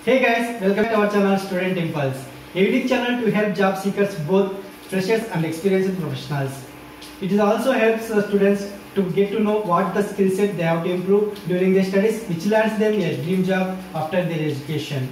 Hey guys, welcome to our channel Student Impulse, a unique channel to help job seekers, both freshers and experienced professionals. It also helps students to get to know what the skill set they have to improve during their studies, which lands them a dream job after their education.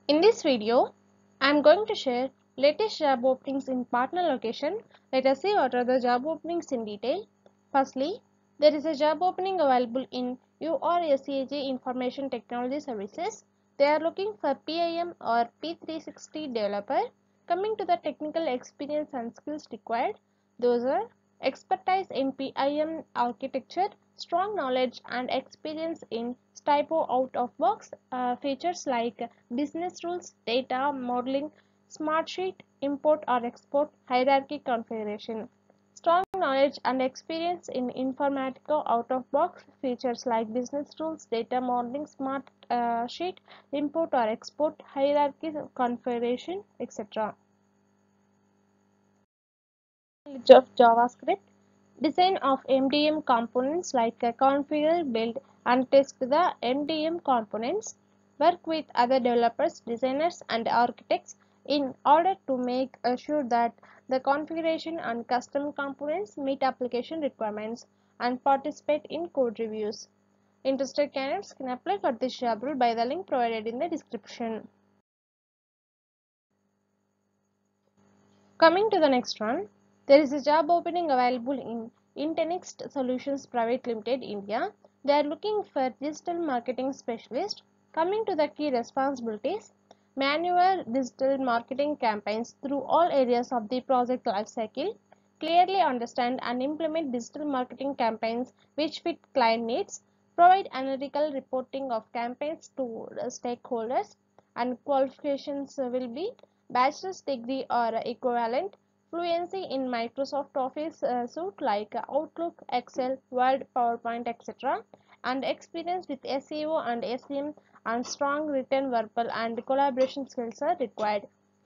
In this video, I am going to share latest job openings in partner location. Let us see what are the job openings in detail. Firstly, there is a job opening available in URSCAG Information Technology Services. They are looking for PIM or P360 developer. Coming to the technical experience and skills required, those are expertise in PIM architecture, strong knowledge and experience in typo out-of-box features like business rules, data modeling, Smartsheet, import or export, hierarchy configuration. Strong knowledge and experience in Informatica out-of-box features like business rules, data modeling, Smartsheet, import or export, hierarchy configuration, etc. Knowledge of JavaScript. Design of MDM components like configure, build and test the MDM components. Work with other developers, designers and architects in order to make sure that the configuration and custom components meet application requirements and participate in code reviews. Interested candidates can apply for this job role by the link provided in the description. Coming to the next one, there is a job opening available in Intenext Solutions Private Limited, India. They are looking for digital marketing specialist. Coming to the key responsibilities, maneuver digital marketing campaigns through all areas of the project lifecycle, clearly understand and implement digital marketing campaigns which fit client needs, provide analytical reporting of campaigns to stakeholders, and qualifications will be bachelor's degree or equivalent, fluency in Microsoft Office suite like Outlook, Excel, Word, PowerPoint, etc., and experience with SEO and SEM and strong written, verbal, and collaboration skills are required.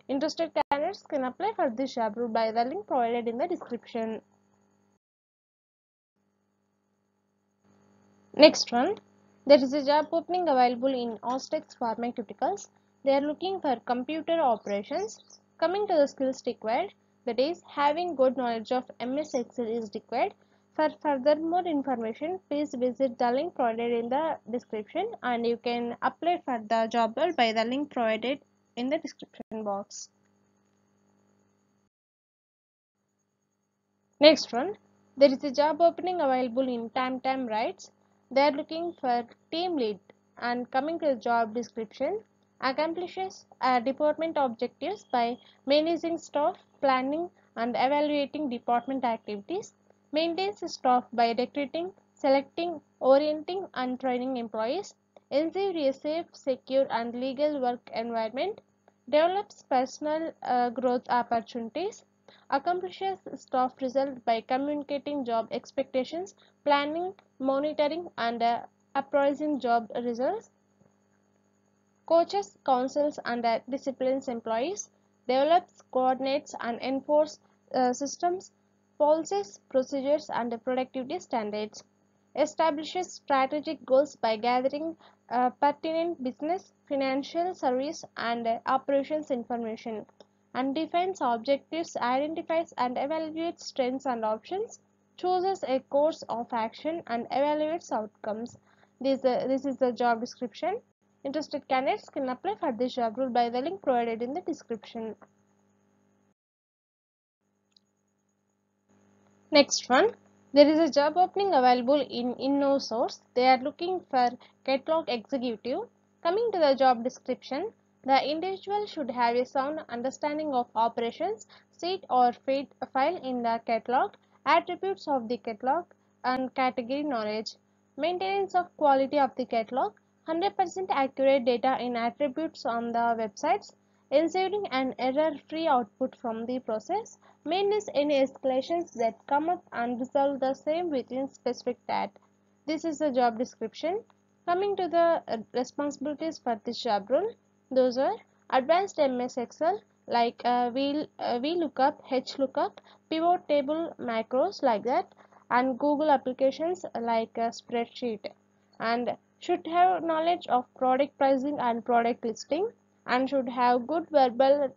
Interested candidates can apply for this job role by the link provided in the description. Next one, there is a job opening available in Ostex Pharmaceuticals. They are looking for computer operations. Coming to the skills required, that is, having good knowledge of MS Excel is required. For further more information, please visit the link provided in the description and you can apply for the job role by the link provided in the description box. Next one, there is a job opening available in Time Rights. They are looking for team lead and coming to the job description, accomplishes department objectives by managing staff, planning and evaluating department activities, maintains staff by recruiting, selecting, orienting and training employees, ensure a safe, secure and legal work environment, develops personal growth opportunities, accomplishes staff result by communicating job expectations, planning, monitoring and appraising job results, coaches, counsels and disciplines employees, develops, coordinates and enforces systems, policies, procedures and productivity standards, establishes strategic goals by gathering pertinent business, financial, service and operations information, and defines objectives, identifies and evaluates strengths and options, chooses a course of action and evaluates outcomes. This is the job description. Interested candidates can apply for this job role by the link provided in the description. Next one, there is a job opening available in InnoSource. They are looking for catalog executive. Coming to the job description, the individual should have a sound understanding of operations, seat or feed file in the catalog, attributes of the catalog, and category knowledge. Maintenance of quality of the catalog, 100% accurate data in attributes on the websites, ensuring an error-free output from the process, manage any escalations that come up and resolve the same within specific time. This is the job description. Coming to the responsibilities for this job role, those are advanced MS Excel, like VLOOKUP, HLOOKUP, pivot table macros like that, and Google applications like spreadsheet, and should have knowledge of product pricing and product listing, and should have good verbal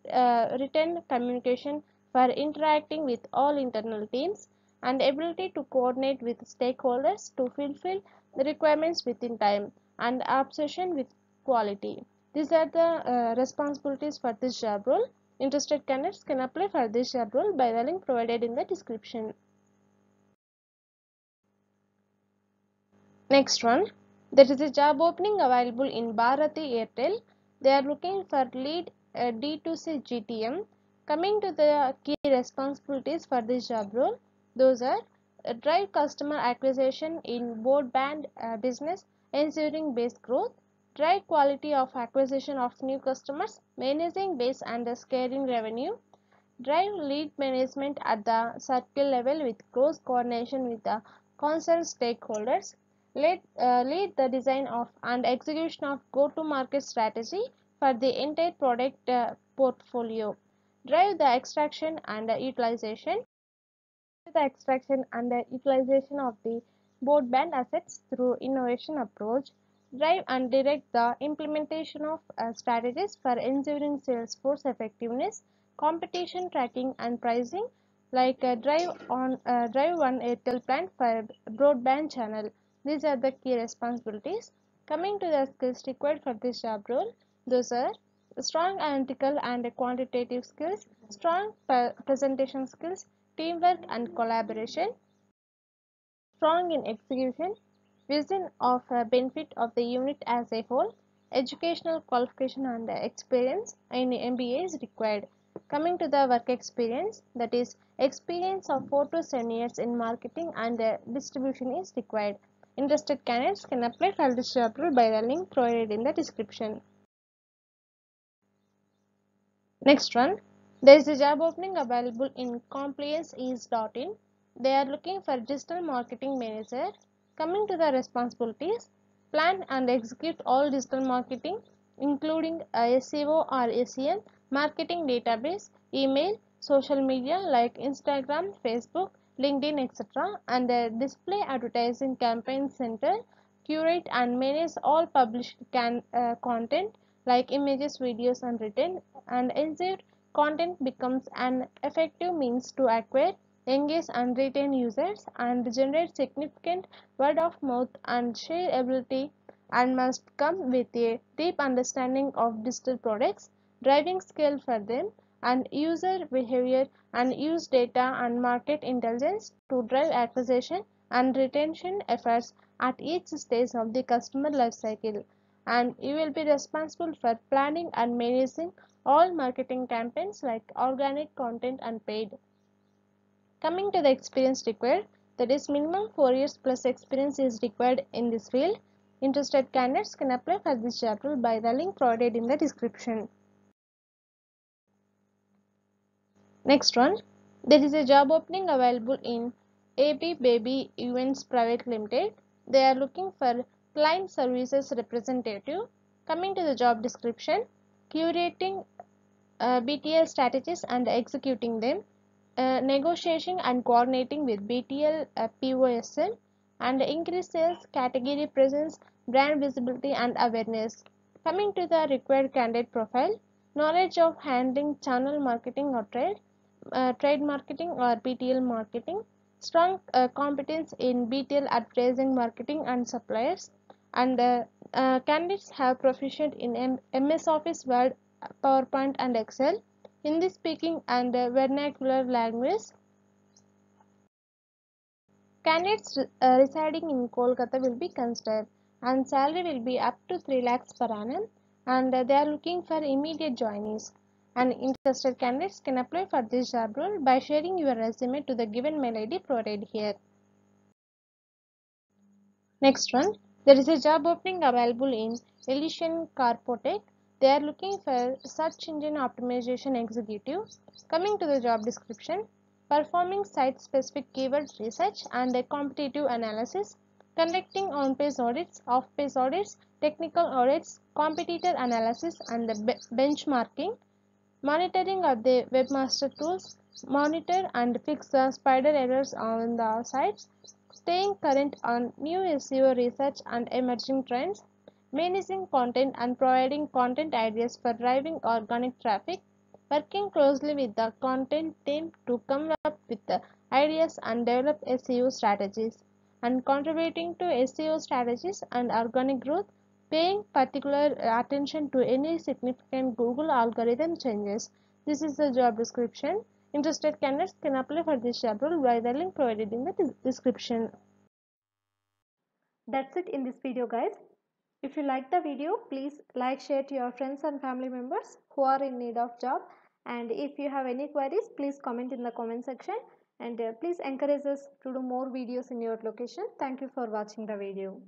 written communication for interacting with all internal teams, and ability to coordinate with stakeholders to fulfill the requirements within time, and obsession with quality. These are the responsibilities for this job role. Interested candidates can apply for this job role by the link provided in the description. Next one, there is a job opening available in Bharati Airtel. They are looking for lead D2C GTM. Coming to the key responsibilities for this job role, those are drive customer acquisition in broadband business, ensuring base growth, drive quality of acquisition of new customers, managing base and scaling revenue, drive lead management at the circle level with close coordination with the concerned stakeholders, lead the design of and execution of go-to-market strategy for the entire product portfolio, drive the extraction and utilization of the broadband assets through innovation approach, drive and direct the implementation of strategies for ensuring sales force effectiveness, competition tracking and pricing, like drive one Airtel plan for broadband channel. These are the key responsibilities. Coming to the skills required for this job role, those are strong analytical and quantitative skills, strong presentation skills, teamwork and collaboration, strong in execution, vision of benefit of the unit as a whole, educational qualification and experience in MBA is required. Coming to the work experience, that is experience of 4 to 7 years in marketing and distribution is required. Interested candidates can apply for this job role by the link provided in the description. Next one, there is a job opening available in complianceease.in. They are looking for digital marketing manager. Coming to the responsibilities, plan and execute all digital marketing including SEO or SEM, marketing database, email, social media like Instagram, Facebook, LinkedIn, etc. and display advertising campaign center, curate and manage all published content like images, videos and written, and ensure content becomes an effective means to acquire, engage and retain users and generate significant word of mouth and shareability, and must come with a deep understanding of digital products, driving scale for them, and user behavior, and use data and market intelligence to drive acquisition and retention efforts at each stage of the customer life cycle. And you will be responsible for planning and managing all marketing campaigns like organic content and paid. Coming to the experience required, that is minimum 4 years plus experience is required in this field. Interested candidates can apply for this job role by the link provided in the description. Next one, there is a job opening available in AB Baby Events Private Limited. They are looking for client services representative. Coming to the job description, curating BTL strategies and executing them, negotiating and coordinating with BTL POSM, and increase sales, category presence, brand visibility and awareness. Coming to the required candidate profile, knowledge of handling channel marketing or trade marketing or BTL marketing, strong competence in BTL advertising marketing and suppliers, and candidates have proficient in MS Office, Word, PowerPoint and Excel, Hindi speaking and vernacular language. Candidates residing in Kolkata will be considered, and salary will be up to 3 lakhs per annum, and they are looking for immediate joinees. And interested candidates can apply for this job role by sharing your resume to the given mail ID provided here. Next one, there is a job opening available in Elysian Carpotech. They are looking for search engine optimization executive. Coming to the job description, performing site-specific keyword research and a competitive analysis, conducting on-page audits, off-page audits, technical audits, competitor analysis and benchmarking, monitoring of the webmaster tools, monitor and fix the spider errors on the sites, staying current on new SEO research and emerging trends, managing content and providing content ideas for driving organic traffic, working closely with the content team to come up with the ideas and develop SEO strategies, and contributing to SEO strategies and organic growth, paying particular attention to any significant Google algorithm changes. This is the job description. Interested candidates can apply for this job role by the link provided in the description. That's it in this video, guys. If you like the video, please like, share to your friends and family members who are in need of job. And if you have any queries, please comment in the comment section. And please encourage us to do more videos in your location. Thank you for watching the video.